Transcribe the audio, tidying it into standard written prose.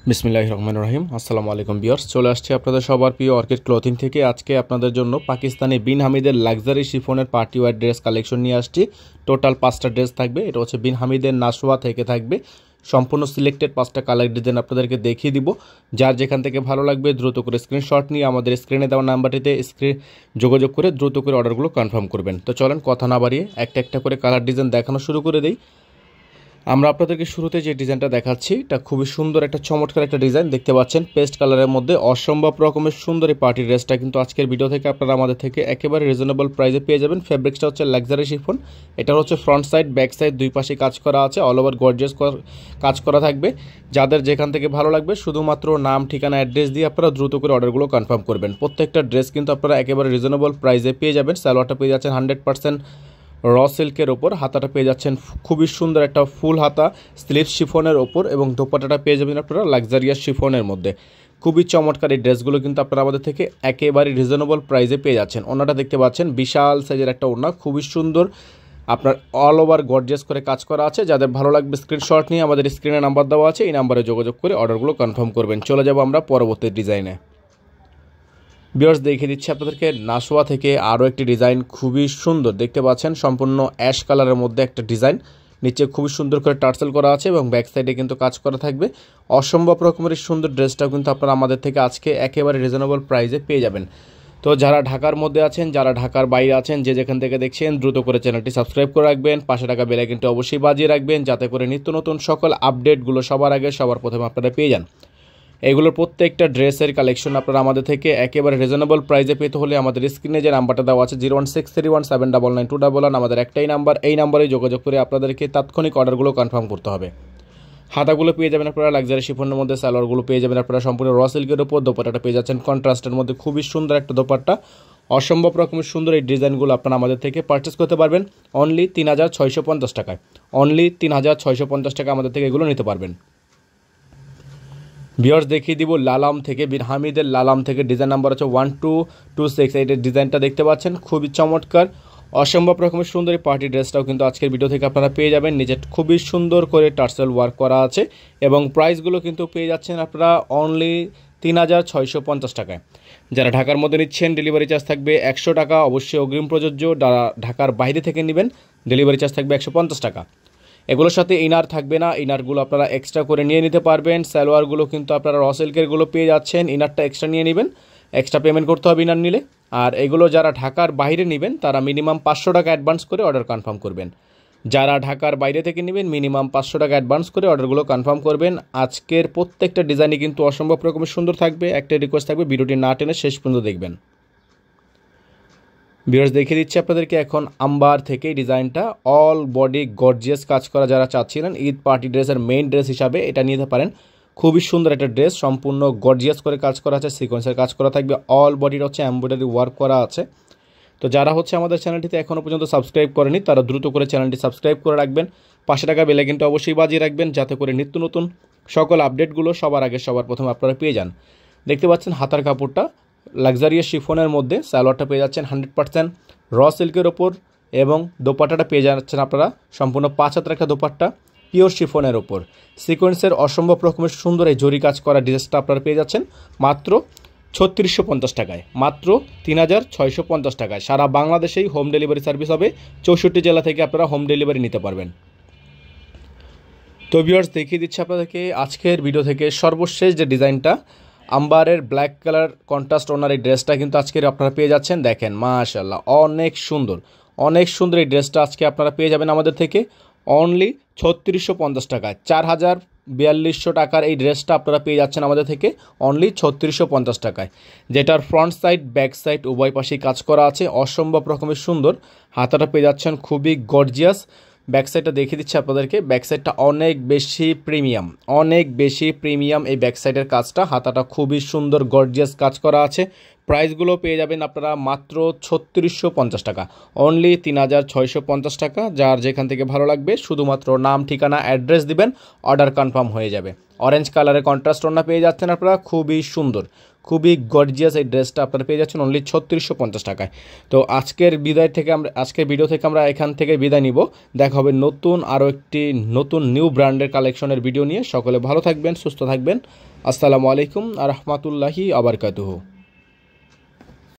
বিসমিল্লাহির রহমানির রহিম। আসসালামু আলাইকুম ভিউয়ার্স, চলে আসছে আপনাদের সবার প্রিয় অর্কিড ক্লথিং থেকে। আজকে আপনাদের জন্য পাকিস্তানি বিন হামিদের লাক্সারি শিফনের পার্টি ওয়্যার ড্রেস কালেকশন নিয়ে আসছি। টোটাল 5টা ড্রেস থাকবে। এটা হচ্ছে বিন হামিদের নাশওয়া থেকে থাকবে। সম্পূর্ণ সিলেক্টেড 5টা কালার ডিজাইন আপনাদেরকে দেখিয়ে দিব। যার যেখান থেকে ভালো লাগবে দ্রুত করে স্ক্রিনশট নিয়ে আমাদের স্ক্রিনে দেওয়া নাম্বারটিতে যোগাযোগ করে দ্রুত করে অর্ডারগুলো কনফার্ম করবেন। তো চলেন কথা না বাড়িয়ে একটা একটা করে কালার ডিজাইন দেখানো শুরু করে দিই। আমরা আপনাদেরকে শুরুতে যে ডিজাইনটা দেখাচ্ছি এটা খুবই সুন্দর, একটা চমৎকার একটা ডিজাইন দেখতে পাচ্ছেন। পেস্ট কালারের মধ্যে অসম্ভব রকমের সুন্দর এই পার্টি ড্রেসটা কিন্তু আজকের ভিডিও থেকে আপনারা আমাদের থেকে একেবারে রিজনেবল প্রাইসে পেয়ে যাবেন। ফেব্রিক্সটা হচ্ছে লাক্সারি শিফন। এটা হচ্ছে ফ্রন্ট সাইড ব্যাক সাইড দুই পাশে কাজ করা আছে, অল ওভার গর্জিয়াস কাজ করা থাকবে। যাদের যেখান থেকে ভালো লাগবে শুধুমাত্র নাম ঠিকানা অ্যাড্রেস দিয়ে আপনারা দ্রুত করে অর্ডারগুলো কনফার্ম করবেন। প্রত্যেকটা ড্রেস কিন্তু আপনারা একেবারে রিজনেবল প্রাইসে পেয়ে যাবেন। সালোয়ারটা পেয়ে যাচ্ছেন 100% র সিল্কের ওপর, হাতাটা পেয়ে যাচ্ছেন খুবই সুন্দর একটা ফুল হাতা স্লিভ শিফনের ওপর, এবং দোপাট্টাটা পেয়ে যাবেন আপনারা লাক্সারিয়াস শিফনের মধ্যে। খুবই চমৎকার এই ড্রেসগুলো কিন্তু আপনারা আমাদের থেকে একেবারে রিজনেবল প্রাইসে পেয়ে যাচ্ছেন। ওনাটা দেখতে পাচ্ছেন বিশাল সাইজের একটা ওড়না, খুবই সুন্দর, আপনার অল ওভার গর্জিয়াস করে কাজ করা আছে। যাদের ভালো লাগবে স্ক্রিনশট নিয়ে আমাদের স্ক্রিনে নাম্বার দেওয়া আছে, এই নাম্বারে যোগাযোগ করে অর্ডারগুলো কনফার্ম করবেন। চলে যাব আমরা পরবর্তী ডিজাইনে। ভিউয়ার্স দেখিয়ে দিচ্ছি আপনাদেরকে নাশওয়া থেকে আরও একটি ডিজাইন, খুবই সুন্দর দেখতে পাচ্ছেন। সম্পূর্ণ অ্যাশ কালারের মধ্যে একটা ডিজাইন, নিচে খুবই সুন্দর করে টার্সেল করা আছে এবং ব্যাক সাইডে কিন্তু কাজ করা থাকবে। অসম্ভব রকমের সুন্দর ড্রেসটাও কিন্তু আপনারা আমাদের থেকে আজকে একেবারে রিজনেবল প্রাইসে পেয়ে যাবেন। তো যারা ঢাকার মধ্যে আছেন, যারা ঢাকার বাইরে আছেন, যে যেখান থেকে দেখছেন দ্রুত করে চ্যানেলটি সাবস্ক্রাইব করে রাখবেন, পাশে টাকা বেল আইকনটি অবশ্যই বাজিয়ে রাখবেন, যাতে করে নিত্য নতুন সকল আপডেটগুলো সবার আগে সবার প্রথমে আপনারা পেয়ে যান। এগুলোর প্রত্যেকটা ড্রেসের কালেকশন আপনারা আমাদের থেকে একেবারে রিজনেবল প্রাইসে পেতে হলে আমাদের স্ক্রিনে যে নাম্বারটা দেওয়া আছে 01631799211 আমাদের একটাই নাম্বার, এই নাম্বারে যোগাযোগ করে আপনাদেরকে তাৎক্ষণিক অর্ডারগুলো কনফার্ম করতে হবে। হাতাগুলো পেয়ে যাবেন আপনারা লাক্সারি শিফনের মধ্যে, সালোয়ারগুলো পেয়ে যাবেন আপনারা সম্পূর্ণ র সিল্কের উপর, দোপাট্টাটা পেয়ে যাচ্ছেন কন্ট্রাস্টের মধ্যে, খুবই সুন্দর একটা দোপাট্টা। অসম্ভব রকমের সুন্দর এই ডিজাইনগুলো আপনারা আমাদের থেকে পারচেস করতে পারবেন অনলি 3650 টাকায়। অনলি 3650 টাকা আমাদের থেকে এগুলো নিতে পারবেন। ভিউয়ার্স দেখিয়ে দিব লালাম থেকে, বিন হামিদের লালাম থেকে ডিজাইন নাম্বার হচ্ছে 1226। এই ডিজাইনটা দেখতে পাচ্ছেন, খুবই চমৎকার, অসম্ভব রকমের সুন্দর এই পার্টি ড্রেসটাও কিন্তু আজকের ভিডিও থেকে আপনারা পেয়ে যাবেন। নিচে খুবই সুন্দর করে টার্সেল ওয়ার্ক করা আছে এবং প্রাইসগুলো কিন্তু পেয়ে যাচ্ছেন আপনারা অনলি 3650 টাকায়। যারা ঢাকার মধ্যে নিচ্ছেন ডেলিভারি চার্জ থাকবে 100 টাকা, অবশ্যই অগ্রিম প্রযোজ্য। যারা ঢাকার বাইরে থেকে নেবেন ডেলিভারি চার্জ থাকবে 150 টাকা। এগুলোর সাথে ইনার থাকবে না, ইনারগুলো আপনারা এক্সট্রা করে নিয়ে নিতে পারবেন। সালোয়ারগুলো কিন্তু আপনারা র সিল্কেরগুলো পেয়ে যাচ্ছেন, ইনারটা এক্সট্রা নিয়ে নেবেন, এক্সট্রা পেমেন্ট করতে হবে ইনার নিলে। আর এগুলো যারা ঢাকার বাইরে নেবেন তারা মিনিমাম 500 টাকা অ্যাডভান্স করে অর্ডার কনফার্ম করবেন। যারা ঢাকার বাইরে থেকে নেবেন মিনিমাম 500 টাকা অ্যাডভান্স করে অর্ডারগুলো কনফার্ম করবেন। আজকের প্রত্যেকটা ডিজাইনই কিন্তু অসম্ভব রকমের সুন্দর থাকবে। একটা রিকোয়েস্ট থাকবে, ভিডিওটি না টেনে শেষ পর্যন্ত দেখবেন। ভিউয়ার্স দেখিয়ে দিচ্ছি আপনাদেরকে এখন আম্বার থেকে ডিজাইনটা, অল বডি গর্জিয়াস কাজ করা। যারা চাচ্ছিলেন ঈদ পার্টি ড্রেসের মেইন ড্রেস হিসাবে এটা নিতে পারেন। খুবই সুন্দর একটা ড্রেস, সম্পূর্ণ গর্জিয়াস করে কাজ করা আছে, সিকোয়েন্সের কাজ করা থাকবে, অল বডির হচ্ছে এমব্রয়ডারি ওয়ার্ক করা আছে। তো যারা হচ্ছে আমাদের চ্যানেলটিতে এখনও পর্যন্ত সাবস্ক্রাইব করেনি তারা দ্রুত করে চ্যানেলটি সাবস্ক্রাইব করে রাখবেন, পাশে টাকা বেল আইকনটা অবশ্যই বাজিয়ে রাখবেন, যাতে করে নিত্য নতুন সকল আপডেটগুলো সবার আগে সবার প্রথমে আপনারা পেয়ে যান। দেখতে পাচ্ছেন হাতার কাপড়টা লাক্সারিয়াস শিফনের মধ্যে, সালোয়ারটা পেয়ে যাচ্ছেন 100% র সিল্কের ওপর, এবং দোপাট্টাটা পেয়ে যাচ্ছেন আপনারা সম্পূর্ণ 5 হাতের একটা দোপাট্টা পিওর শিফনের ওপর। সিকোয়েন্সের অসম্ভব রকমের সুন্দর এই জরি কাজ করা ড্রেসটা আপনারা পেয়ে যাচ্ছেন মাত্র 3650 টাকায়, মাত্র 3650 টাকায়। সারা বাংলাদেশেই হোম ডেলিভারি সার্ভিস হবে, 64 জেলা থেকে আপনারা হোম ডেলিভারি নিতে পারবেন। তো ভিউয়ার্স দেখিয়ে দিচ্ছি আপনাদেরকে আজকের ভিডিও থেকে সর্বশেষ যে ডিজাইনটা, আম্বারের ব্ল্যাক কালার কন্ট্রাস্ট ওনার এই ড্রেসটা কিন্তু আজকে আপনারা পেয়ে যাচ্ছেন। দেখেন মাশাআল্লাহ, অনেক সুন্দর, অনেক সুন্দর এই ড্রেসটা আজকে আপনারা পেয়ে যাবেন আমাদের থেকে অনলি 3650 টাকায়। 4200 টাকার এই ড্রেসটা আপনারা পেয়ে যাচ্ছেন আমাদের থেকে অনলি 3650 টাকায়, যেটার ফ্রন্ট সাইড ব্যাক সাইড উভয় পাশেই কাজ করা আছে, অসম্ভব রকমের সুন্দর। হাতাটা পেয়ে যাচ্ছেন খুবই গর্জিয়াস। ব্যাক সাইডটা দেখিয়ে দিচ্ছি আপনাদেরকে, ব্যাক সাইডটা অনেক বেশি প্রিমিয়াম, অনেক বেশি প্রিমিয়াম এই ব্যাক সাইডের কাজটা। হাতাটা খুবই সুন্দর গর্জিয়াস কাজ করা আছে, প্রাইসগুলো পেয়ে যাবেন আপনারা মাত্র 3650 টাকা, অনলি 3650 টাকা। যার যেখান থেকে ভালো লাগবে শুধুমাত্র নাম, ঠিকানা, অ্যাড্রেস দিবেন, অর্ডার কনফার্ম হয়ে যাবে। অরেঞ্জ কালারের কন্ট্রাস্ট ওড়না পেয়ে যাচ্ছেন আপনারা, খুবই সুন্দর, খুবই গর্জিয়াস এই ড্রেসটা আপনারা পেয়ে যাচ্ছেন অনলি 3650 টাকায়। তো আজকের ভিডিও থেকে আমরা এখান থেকে বিদায় নিব। দেখা হবে আরও একটি নতুন নিউ ব্র্যান্ডের কালেকশনের ভিডিও নিয়ে। সকলে ভালো থাকবেন, সুস্থ থাকবেন। আসসালামু আলাইকুম আ রহমতুল্লাহি আবরকাতুহু।